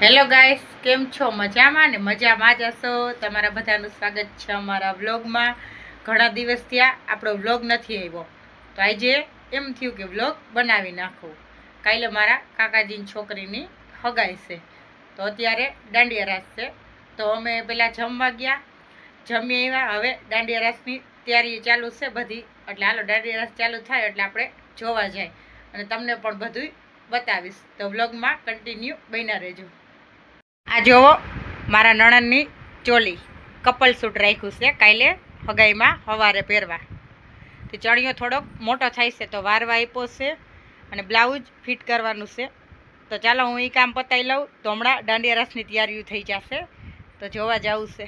Hello guys, કેમ છો? મજામાં ને? મજામાં જ હશો. તમારા બધાનું સ્વાગત છે અમારા વ્લોગમાં. ઘણા દિવસ થયા આપણો વ્લોગ નથી આવ્યો, તો આજે એમ થયું કે વ્લોગ બનાવી નાખું. કાલે મારા કાકાજીની છોકરીની હગાઈ છે, તો અત્યારે દાંડિયા રાસ છે. તો અમે પહેલાં જમવા ગયા, જમી આવ્યા. હવે દાંડિયા રાસની તૈયારી ચાલુ છે બધી, એટલે હાલો દાંડિયા રાસ ચાલુ થાય એટલે આપણે જોવા જાય અને તમને પણ બધું બતાવીશ. તો વ્લોગમાં કન્ટિન્યુ બન્યા રહેજો. આ જોવો, મારા નણંદની ચોલી કપલ સૂટ રાખ્યું છે કાલે હગાઈમાં સવારે પહેરવા. તે ચણિયો થોડોક મોટો થાય છે તો વારવા આપ્યો છે અને બ્લાઉઝ ફિટ કરવાનું છે. તો ચાલો હું એ કામ પતાવી લઉં, તો હમણાં દાંડિયા રાસની તૈયારીઓ થઈ જશે. તો જોવા જવું છે.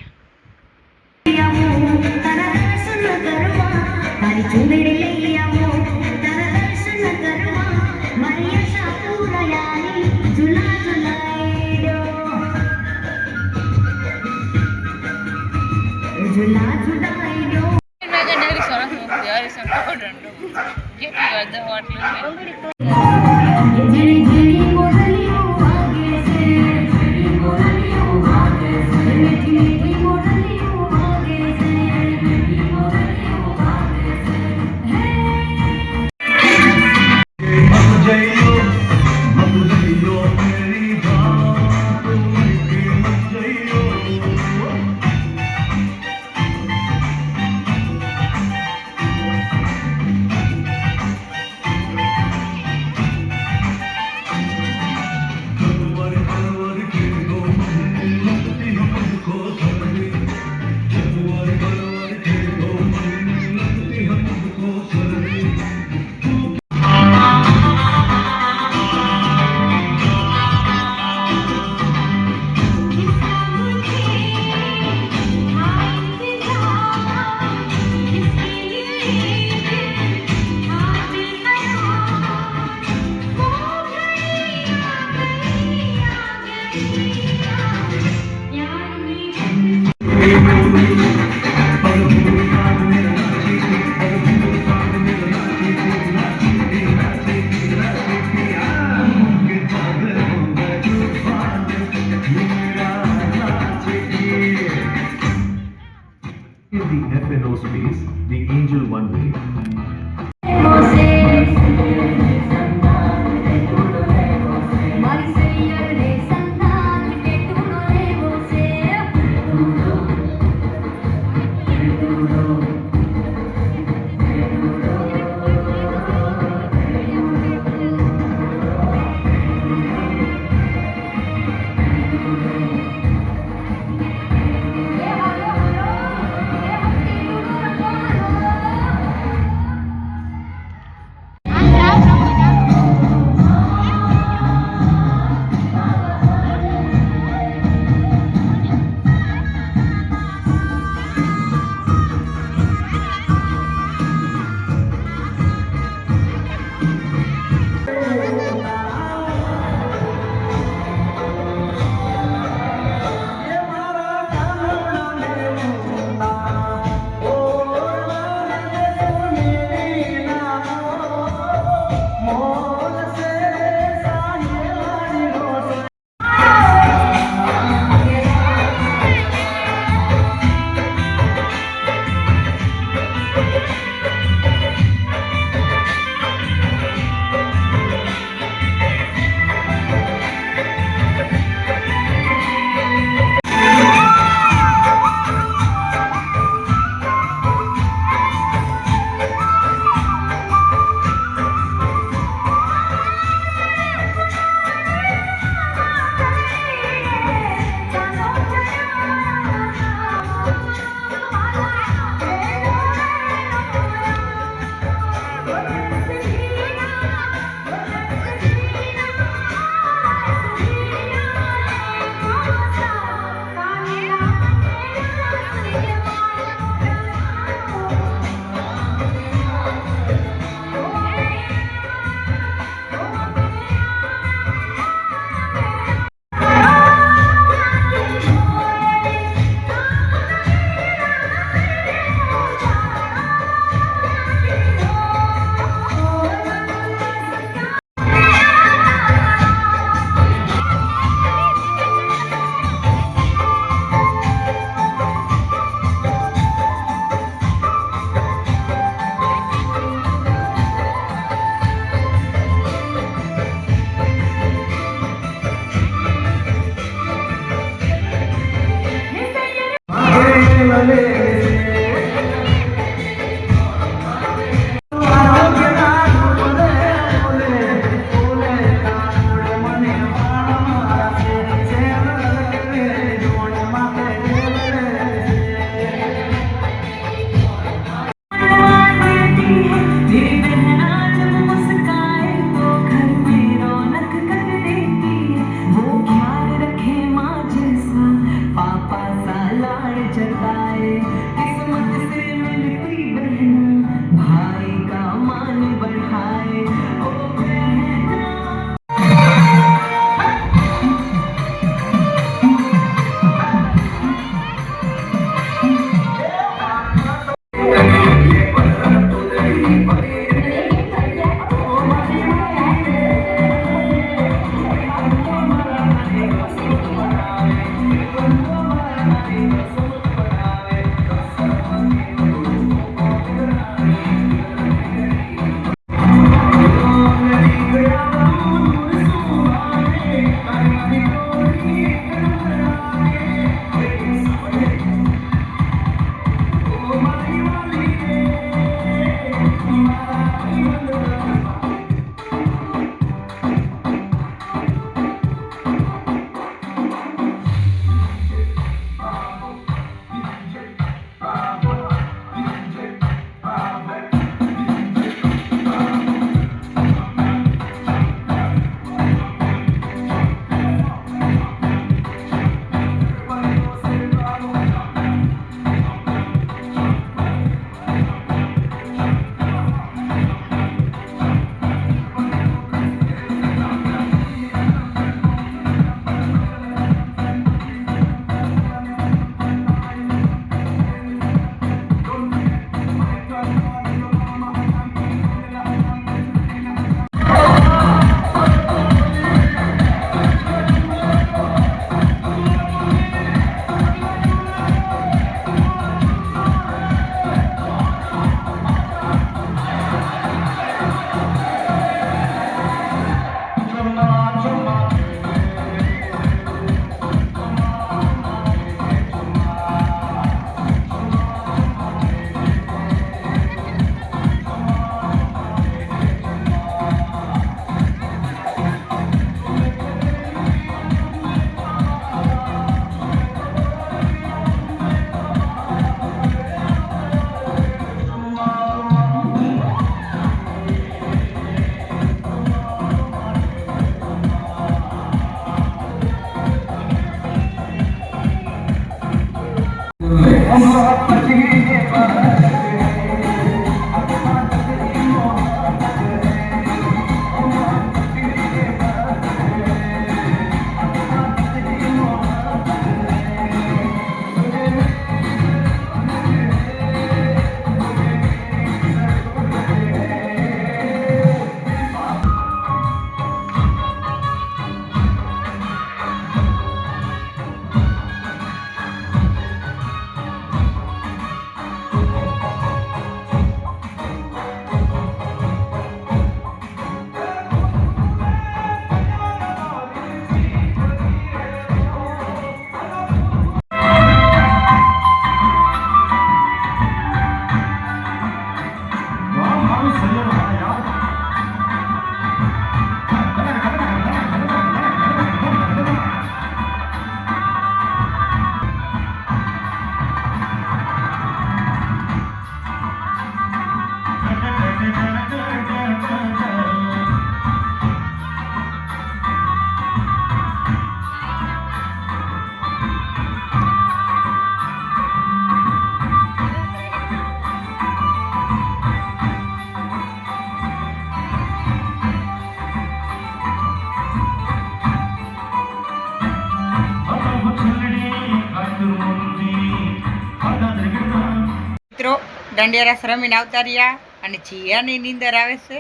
મિત્રો દાંડિયા રાસ રમીને આવતા રહ્યા અને જીયાની નીંદર આવે છે.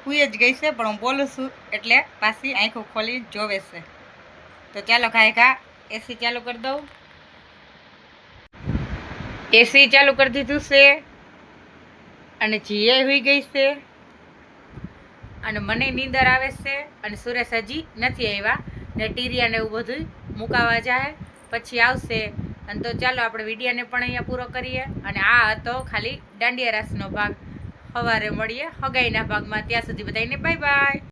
હુઈ જ ગઈ છે પણ હું બોલું છું એટલે પાછી આંખો ખોલી જોવે છે. તો ચાલો ઘા એસી ચાલુ કરી દઉં. એસી ચાલુ કરી દીધું છે અને જીએ હુઈ ગઈ છે અને મને નીંદર આવે છે અને સુરેશ હજી નથી આવ્યા ને ટીરિયાને એવું બધું મુકાવા જાય પછી આવશે અને તો ચાલો આપણે વિડીયોને પણ અહીંયા પૂરો કરીએ. અને આ હતો ખાલી દાંડિયા રાસનો ભાગ. સવારે મળીએ હગાઈના ભાગમાં. ત્યાં સુધી બધાને બાય બાય.